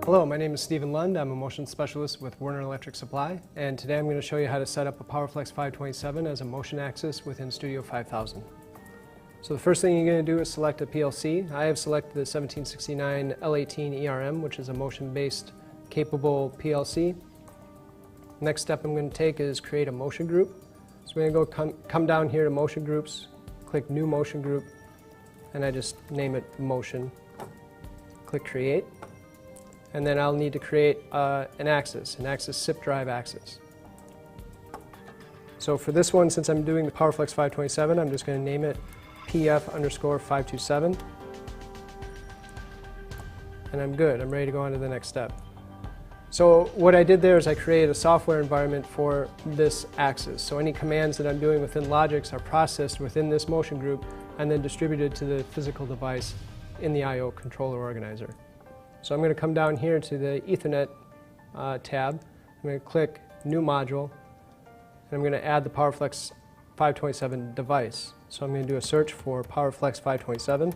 Hello, my name is Stephen Lund. I'm a motion specialist with Werner Electric Supply, and today I'm going to show you how to set up a PowerFlex 527 as a motion axis within Studio 5000. So the first thing you're going to do is select a PLC. I have selected the 1769 L18 ERM, which is a motion-based capable PLC. Next step I'm going to take is create a motion group. So we're going to come down here to motion groups, click new motion group, and I just name it motion. Click create. And then I'll need to create an axis SIP drive axis. So for this one, since I'm doing the PowerFlex 527, I'm just going to name it PF_527. And I'm good. I'm ready to go on to the next step. So what I did there is I created a software environment for this axis. So any commands that I'm doing within Logix are processed within this motion group and then distributed to the physical device in the I/O controller organizer. So I'm going to come down here to the Ethernet tab. I'm going to click New Module, and I'm going to add the PowerFlex 527 device. So I'm going to do a search for PowerFlex 527,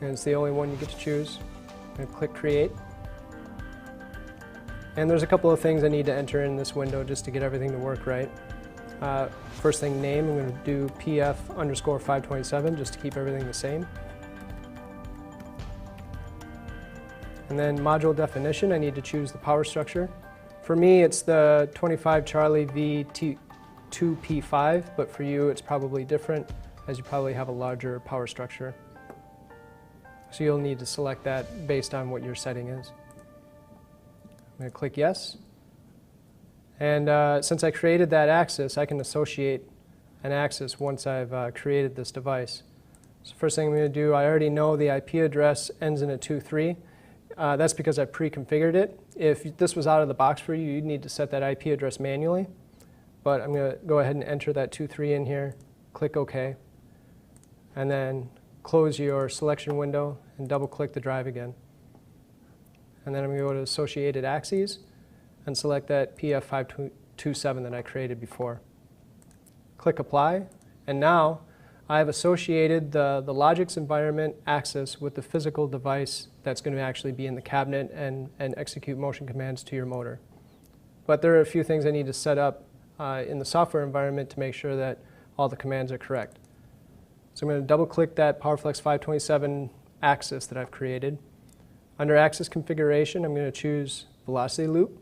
and it's the only one you get to choose. I'm going to click Create. And there's a couple of things I need to enter in this window just to get everything to work right. First thing, name, I'm going to do PF_527 just to keep everything the same. And then module definition, I need to choose the power structure. For me, it's the 25 Charlie V2P5, but for you, it's probably different, as you probably have a larger power structure. So you'll need to select that based on what your setting is. I'm going to click yes. And since I created that axis, I can associate an axis once I've created this device. So first thing I'm going to do, I already know the IP address ends in a 23. That's because I pre-configured it. If this was out of the box for you, you'd need to set that IP address manually. But I'm going to go ahead and enter that 23 in here, click OK, and then close your selection window and double-click the drive again. And then I'm going to go to Associated Axes and select that PF527 that I created before. Click Apply, and now I have associated the Logix environment axis with the physical device that's going to actually be in the cabinet and execute motion commands to your motor. But there are a few things I need to set up in the software environment to make sure that all the commands are correct. So I'm going to double-click that PowerFlex 527 axis that I've created. Under Axis Configuration, I'm going to choose Velocity Loop.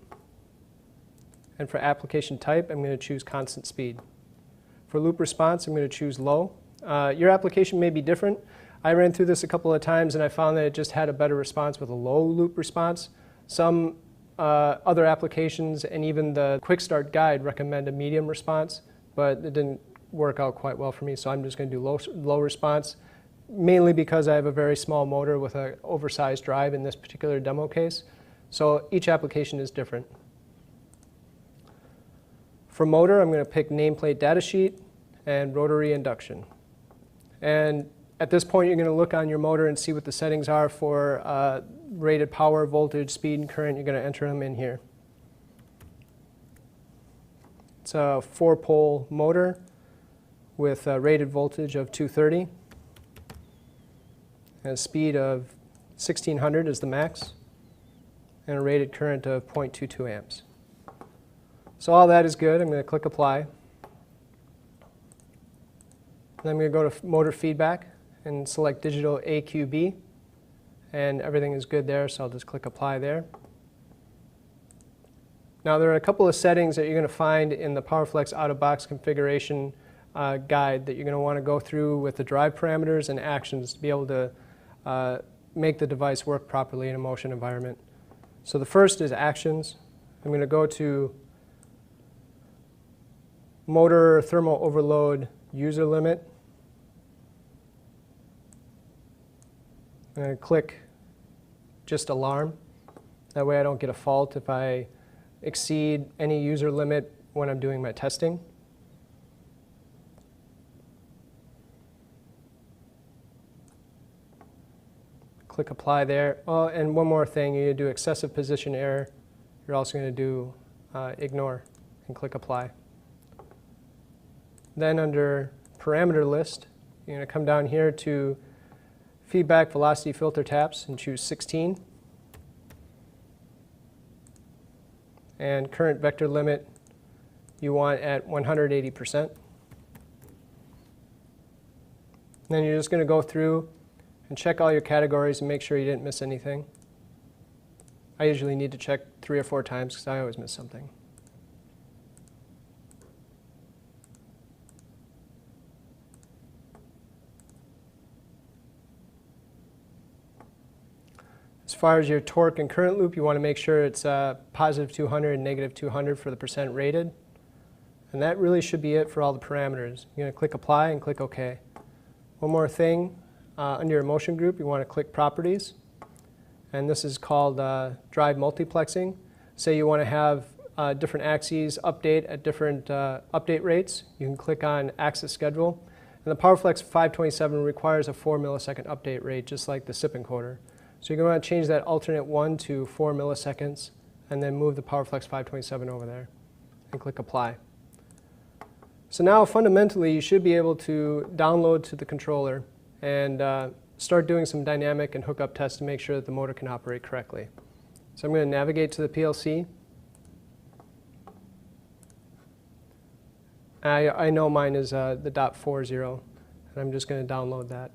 And for application type, I'm going to choose Constant Speed. For loop response, I'm going to choose Low. Your application may be different. I ran through this a couple of times and I found that it just had a better response with a low loop response. Some other applications and even the Quick Start Guide recommend a medium response, but it didn't work out quite well for me, so I'm just going to do low response, mainly because I have a very small motor with an oversized drive in this particular demo case. So each application is different. For motor, I'm going to pick nameplate datasheet and rotary induction. And at this point, you're going to look on your motor and see what the settings are for rated power, voltage, speed, and current. You're going to enter them in here. It's a 4-pole motor with a rated voltage of 230 and a speed of 1600 is the max, and a rated current of 0.22 amps. So all that is good. I'm going to click Apply. Then I'm going to go to motor feedback and select digital AQB, and everything is good there, so I'll just click Apply there. Now there are a couple of settings that you're going to find in the PowerFlex out-of-box configuration guide that you're going to want to go through with the drive parameters and actions to be able to make the device work properly in a motion environment. So the first is actions. I'm going to go to motor thermal overload user limit. I'm going to click just alarm. That way I don't get a fault if I exceed any user limit when I'm doing my testing. Click Apply there. Oh, and one more thing, you do excessive position error. You're also going to do ignore and click Apply. Then under parameter list, you're going to come down here to feedback velocity filter taps and choose 16. And current vector limit you want at 180%. Then you're just going to go through and check all your categories and make sure you didn't miss anything. I usually need to check 3 or 4 times because I always miss something. As far as your torque and current loop, you want to make sure it's positive 200 and negative 200 for the percent rated. And that really should be it for all the parameters. You're going to click Apply and click OK. One more thing, under your motion group, you want to click Properties. And this is called drive multiplexing. Say you want to have different axes update at different update rates. You can click on Axis Schedule. And the PowerFlex 527 requires a 4 millisecond update rate, just like the CIP encoder. So you're going to want to change that alternate 1 to 4 milliseconds, and then move the PowerFlex 527 over there, and click Apply. So now fundamentally you should be able to download to the controller and start doing some dynamic and hookup tests to make sure that the motor can operate correctly. So I'm going to navigate to the PLC. I know mine is the .40, and I'm just going to download that.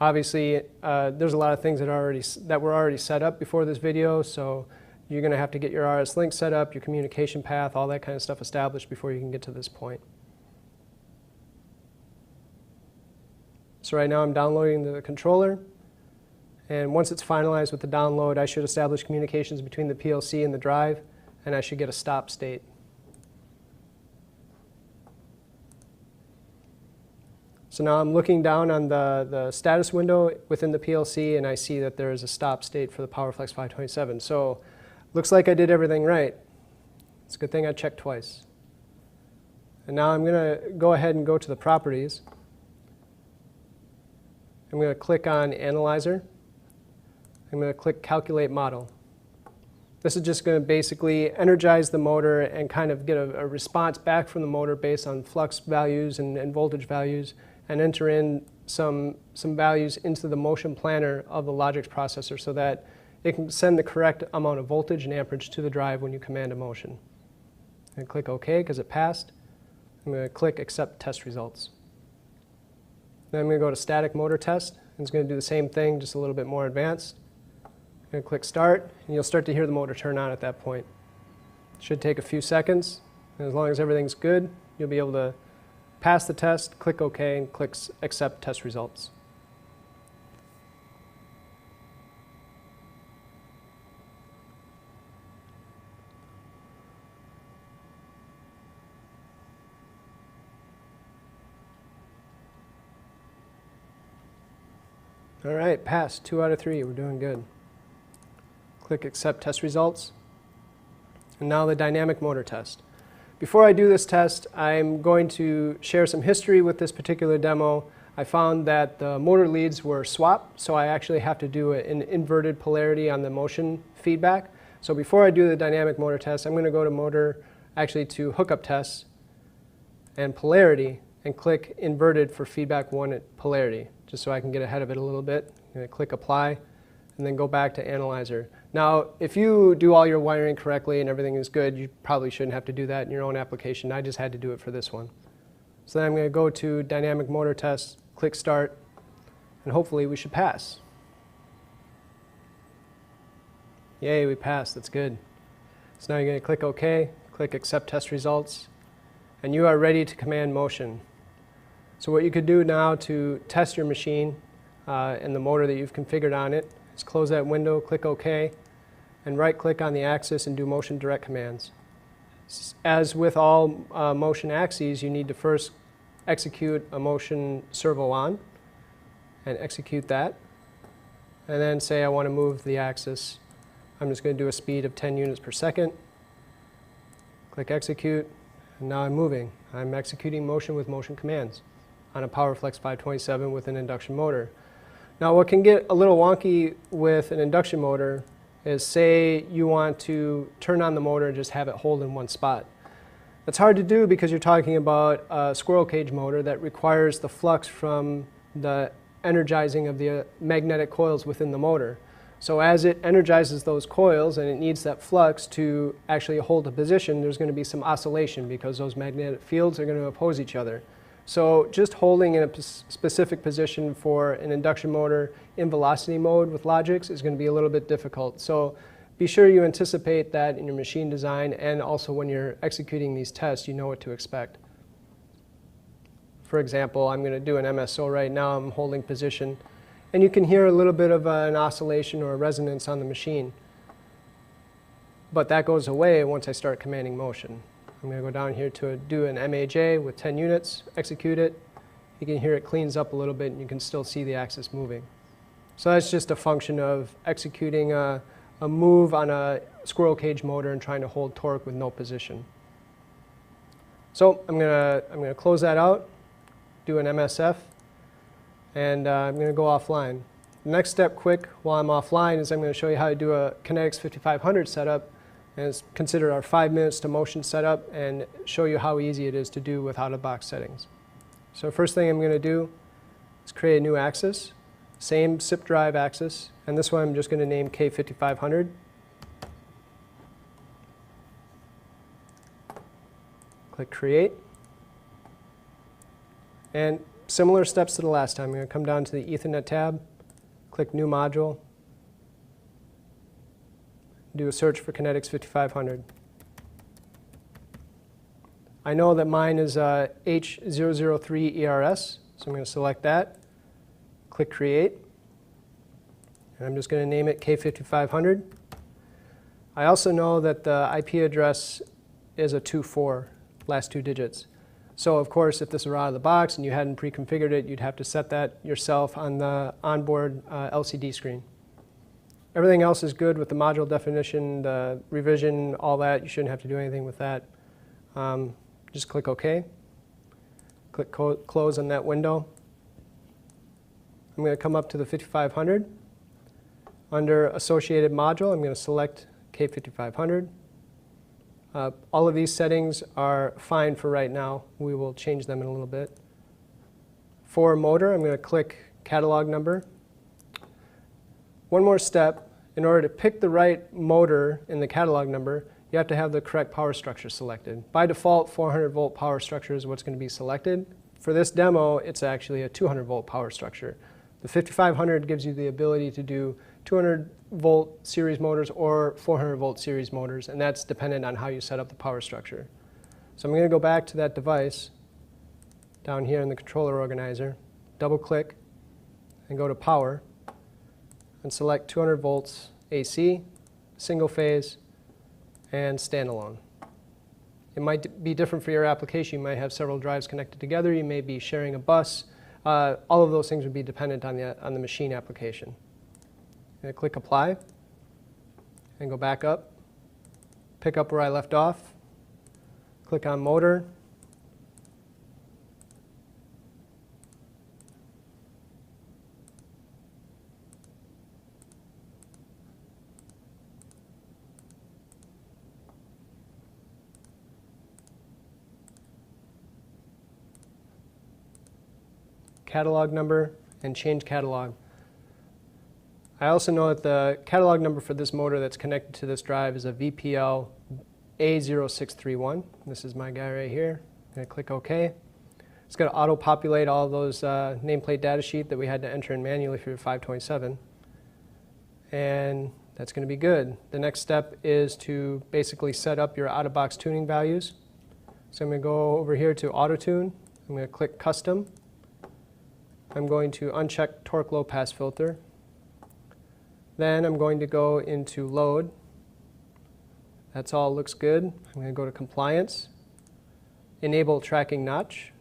Obviously, there's a lot of things that were already set up before this video, so you're going to have to get your RS link set up, your communication path, all that kind of stuff established before you can get to this point. So right now I'm downloading the controller, and once it's finalized with the download, I should establish communications between the PLC and the drive, and I should get a stop state. So now I'm looking down on the status window within the PLC, and I see that there is a stop state for the PowerFlex 527. So looks like I did everything right. It's a good thing I checked twice. And now I'm going to go ahead and go to the properties. I'm going to click on Analyzer. I'm going to click Calculate Model. This is just going to basically energize the motor and kind of get a response back from the motor based on flux values and voltage values, and enter in some values into the motion planner of the Logix processor so that it can send the correct amount of voltage and amperage to the drive when you command a motion. And click OK because it passed. I'm going to click Accept Test Results. Then I'm going to go to Static Motor Test, and it's going to do the same thing, just a little bit more advanced. I'm going to click Start, and you'll start to hear the motor turn on at that point. It should take a few seconds, and as long as everything's good, you'll be able to pass the test, click OK, and click Accept Test Results. All right, passed. 2 out of 3. We're doing good. Click Accept Test Results. And now the dynamic motor test. Before I do this test, I'm going to share some history with this particular demo. I found that the motor leads were swapped, so I actually have to do an inverted polarity on the motion feedback. So before I do the dynamic motor test, I'm going to go to hookup tests and polarity, and click inverted for feedback 1 at polarity, just so I can get ahead of it a little bit. I'm going to click Apply, and then go back to Analyzer. Now, if you do all your wiring correctly and everything is good, you probably shouldn't have to do that in your own application. I just had to do it for this one. So then I'm going to go to Dynamic Motor Test, click Start, and hopefully we should pass. Yay, we passed. That's good. So now you're going to click OK, click Accept Test Results, and you are ready to command motion. So what you could do now to test your machine and the motor that you've configured on it is close that window, click OK, and right-click on the axis and do motion direct commands. As with all motion axes, you need to first execute a motion servo on and execute that, and then say I want to move the axis. I'm just going to do a speed of 10 units per second. Click Execute, and now I'm moving. I'm executing motion with motion commands on a PowerFlex 527 with an induction motor. Now what can get a little wonky with an induction motor is, say you want to turn on the motor and just have it hold in one spot. That's hard to do because you're talking about a squirrel cage motor that requires the flux from the energizing of the magnetic coils within the motor. So as it energizes those coils and it needs that flux to actually hold a position, there's going to be some oscillation because those magnetic fields are going to oppose each other. So just holding in a specific position for an induction motor in velocity mode with Logix is going to be a little bit difficult. So be sure you anticipate that in your machine design, and also when you're executing these tests, you know what to expect. For example, I'm going to do an MSO right now. I'm holding position, and you can hear a little bit of an oscillation or a resonance on the machine. But that goes away once I start commanding motion. I'm going to go down here to do an MAJ with 10 units, execute it. You can hear it cleans up a little bit, and you can still see the axis moving. So that's just a function of executing a move on a squirrel cage motor and trying to hold torque with no position. So I'm going to close that out, do an MSF, and I'm going to go offline. The next step quick while I'm offline is I'm going to show you how to do a Kinetix 5500 setup, and it's consider our 5 minutes to motion setup, and show you how easy it is to do with out-of-box settings. So first thing I'm going to do is create a new axis, same CIP drive axis, and this one I'm just going to name K5500. Click Create. And similar steps to the last time. I'm going to come down to the Ethernet tab, click New Module, do a search for Kinetix 5500. I know that mine is H003ERS, so I'm going to select that, click Create, and I'm just going to name it K5500. I also know that the IP address is a 24, last 2 digits. So of course, if this were out of the box and you hadn't pre-configured it, you'd have to set that yourself on the onboard LCD screen. Everything else is good with the module definition, the revision, all that. You shouldn't have to do anything with that. Just click OK. Click Close on that window. I'm going to come up to the 5500. Under Associated Module, I'm going to select K5500. All of these settings are fine for right now. We will change them in a little bit. For motor, I'm going to click Catalog Number. One more step. In order to pick the right motor in the catalog number, you have to have the correct power structure selected. By default, 400 volt power structure is what's going to be selected. For this demo, it's actually a 200 volt power structure. The 5500 gives you the ability to do 200 volt series motors or 400 volt series motors, and that's dependent on how you set up the power structure. So I'm going to go back to that device down here in the controller organizer, double click, and go to Power, and select 200 volts AC, single phase, and standalone. It might be different for your application. You might have several drives connected together. You may be sharing a bus. All of those things would be dependent on the machine application. And click Apply, and go back up, pick up where I left off, click on Motor, catalog number, and change catalog. I also know that the catalog number for this motor that's connected to this drive is a VPL A0631. This is my guy right here. I'm going to click OK. It's going to auto-populate all those nameplate data sheet that we had to enter in manually for 527. And that's going to be good. The next step is to basically set up your out-of-box tuning values. So I'm going to go over here to Auto-Tune. I'm going to click Custom. I'm going to uncheck Torque Low Pass Filter. Then I'm going to go into Load. That's all looks good. I'm going to go to Compliance, Enable Tracking Notch,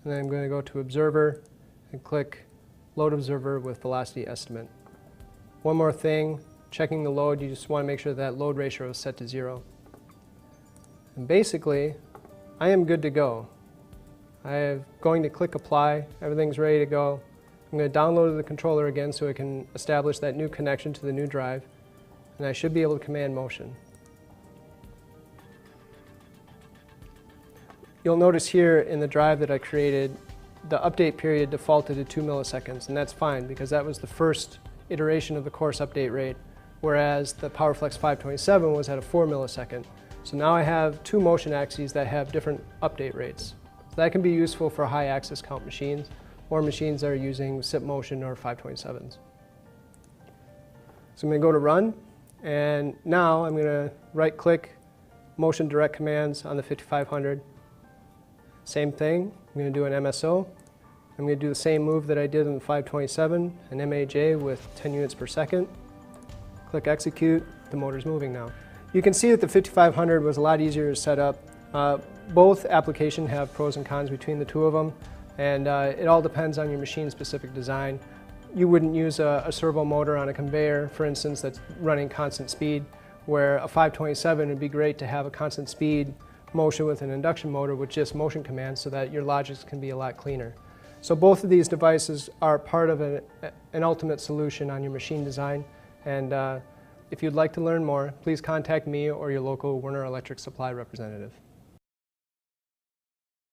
and then I'm going to go to Observer and click Load Observer with Velocity Estimate. One more thing, checking the load, you just want to make sure that load ratio is set to 0. And basically, I am good to go. I'm going to click Apply. Everything's ready to go. I'm going to download the controller again so it can establish that new connection to the new drive, and I should be able to command motion. You'll notice here in the drive that I created, the update period defaulted to 2 milliseconds, and that's fine because that was the first iteration of the course update rate, whereas the PowerFlex 527 was at a 4 millisecond. So now I have two motion axes that have different update rates. So that can be useful for high axis count machines or machines that are using CIP motion or 527s. So I'm going to go to Run, and now I'm going to right-click Motion Direct Commands on the 5500. Same thing, I'm going to do an MSO. I'm going to do the same move that I did in the 527, an MAJ with 10 units per second. Click Execute, the motor's moving now. You can see that the 5500 was a lot easier to set up. Both applications have pros and cons between the two of them, and it all depends on your machine-specific design. You wouldn't use a servo motor on a conveyor, for instance, that's running constant speed, where a 527 would be great to have a constant speed motion with an induction motor with just motion commands so that your Logix can be a lot cleaner. So both of these devices are part of an ultimate solution on your machine design, and if you'd like to learn more, please contact me or your local Werner Electric Supply representative.